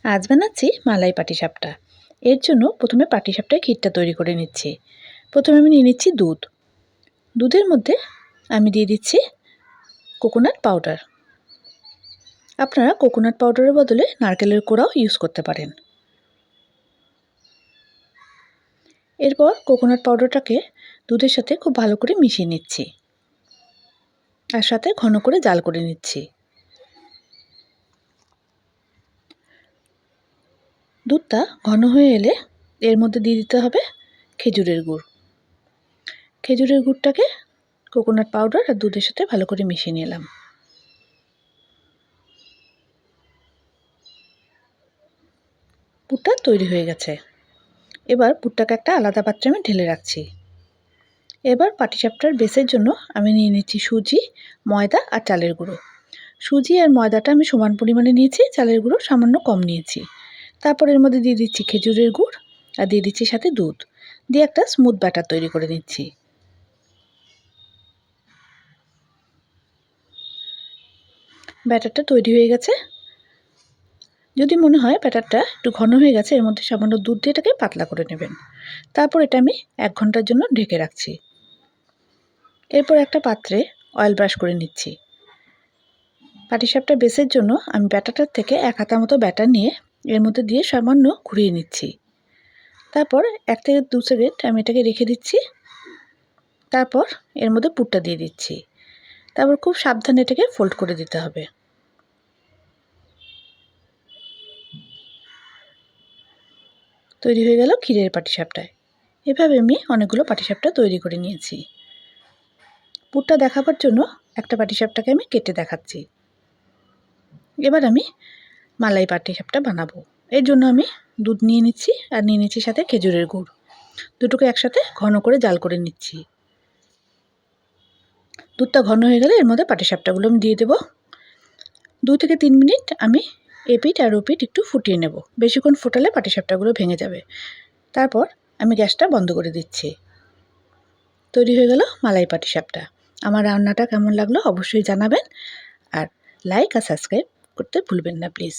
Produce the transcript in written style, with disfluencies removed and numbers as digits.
আজ বানাচ্ছি মালাই পাটিসাপটা। এর জন্য প্রথমে পাটিসাপটার ক্ষীরটা তৈরি করে নিচ্ছি। প্রথমে আমি নিয়ে নিচ্ছি দুধ। দুধের মধ্যে আমি দিয়ে দিচ্ছি কোকোনাট পাউডার। আপনারা কোকোনাট পাউডারের বদলে নারকেলের কোড়াও ইউজ করতে পারেন। এরপর কোকোনাট পাউডারটাকে দুধের সাথে খুব ভালো করে মিশিয়ে নিচ্ছি, আর সাথে ঘন করে জাল করে নিচ্ছি। দুধটা ঘন হয়ে এলে এর মধ্যে দিয়ে দিতে হবে খেজুরের গুড়। খেজুরের গুড়টাকে কোকোনাট পাউডার আর দুধের সাথে ভালো করে মিশিয়ে নিলাম। পুরটা তৈরি হয়ে গেছে। এবার পুরটাকে একটা আলাদা পাত্রে আমি ঢেলে রাখছি। এবার পাটিসাপটার বেসের জন্য আমি নিয়ে নিচ্ছি সুজি, ময়দা আর চালের গুঁড়ো। সুজি আর ময়দাটা আমি সমান পরিমাণে নিয়েছি, চালের গুঁড়ো সামান্য কম নিয়েছি। তারপর এর মধ্যে দিয়ে দিচ্ছি খেজুরের গুড় আর দিয়ে দিচ্ছি সাথে দুধ, দিয়ে একটা স্মুথ ব্যাটার তৈরি করে নিচ্ছি। ব্যাটারটা তৈরি হয়ে গেছে। যদি মনে হয় ব্যাটারটা একটু ঘন হয়ে গেছে, এর মধ্যে সামান্য দুধ দিয়ে এটাকে পাতলা করে নেবেন। তারপর এটা আমি 1 ঘন্টার জন্য ঢেকে রাখছি। এরপর একটা পাত্রে অয়েল ব্রাশ করে নিচ্ছি। পাটিসাপটার বেসের জন্য আমি ব্যাটারটার থেকে 1 হাতা মতো ব্যাটার নিয়ে এর মধ্যে দিয়ে সামান্য ঘুরিয়ে নিচ্ছি। তারপর 1 থেকে 2 সেকেন্ড আমি এটাকে রেখে দিচ্ছি। তারপর এর মধ্যে পুরটা দিয়ে দিচ্ছি। তারপর খুব সাবধানে এটাকে ফোল্ড করে দিতে হবে। তৈরি হয়ে গেল ক্ষীরের পাটিসাপটা। এভাবে আমি অনেকগুলো পাটিসাপটা তৈরি করে নিয়েছি। পুরটা দেখাবার জন্য একটা পাটিসাপটাকে আমি কেটে দেখাচ্ছি। এবার আমি মালাই পাটিসাপটা বানাবো। এর জন্য আমি দুধ নিয়ে নিচ্ছি আর নিয়ে নিচ্ছি সাথে খেজুরের গুড়। দুটোকে একসাথে ঘন করে জাল করে নিচ্ছি। দুধটা ঘন হয়ে গেলে এর মধ্যে পাটিসাপটাগুলো আমি দিয়ে দেব। 2 থেকে 3 মিনিট আমি এপিঠ আর ওপিঠ একটু ফুটিয়ে নেব। বেশিক্ষণ ফোটালে পাটিসাপটাগুলো ভেঙে যাবে। তারপর আমি গ্যাসটা বন্ধ করে দিচ্ছি। তৈরি হয়ে গেল মালাই পাটিসাপটা। আমার রান্নাটা কেমন লাগলো অবশ্যই জানাবেন, আর লাইক আর সাবস্ক্রাইব করতে ভুলবেন না প্লিজ।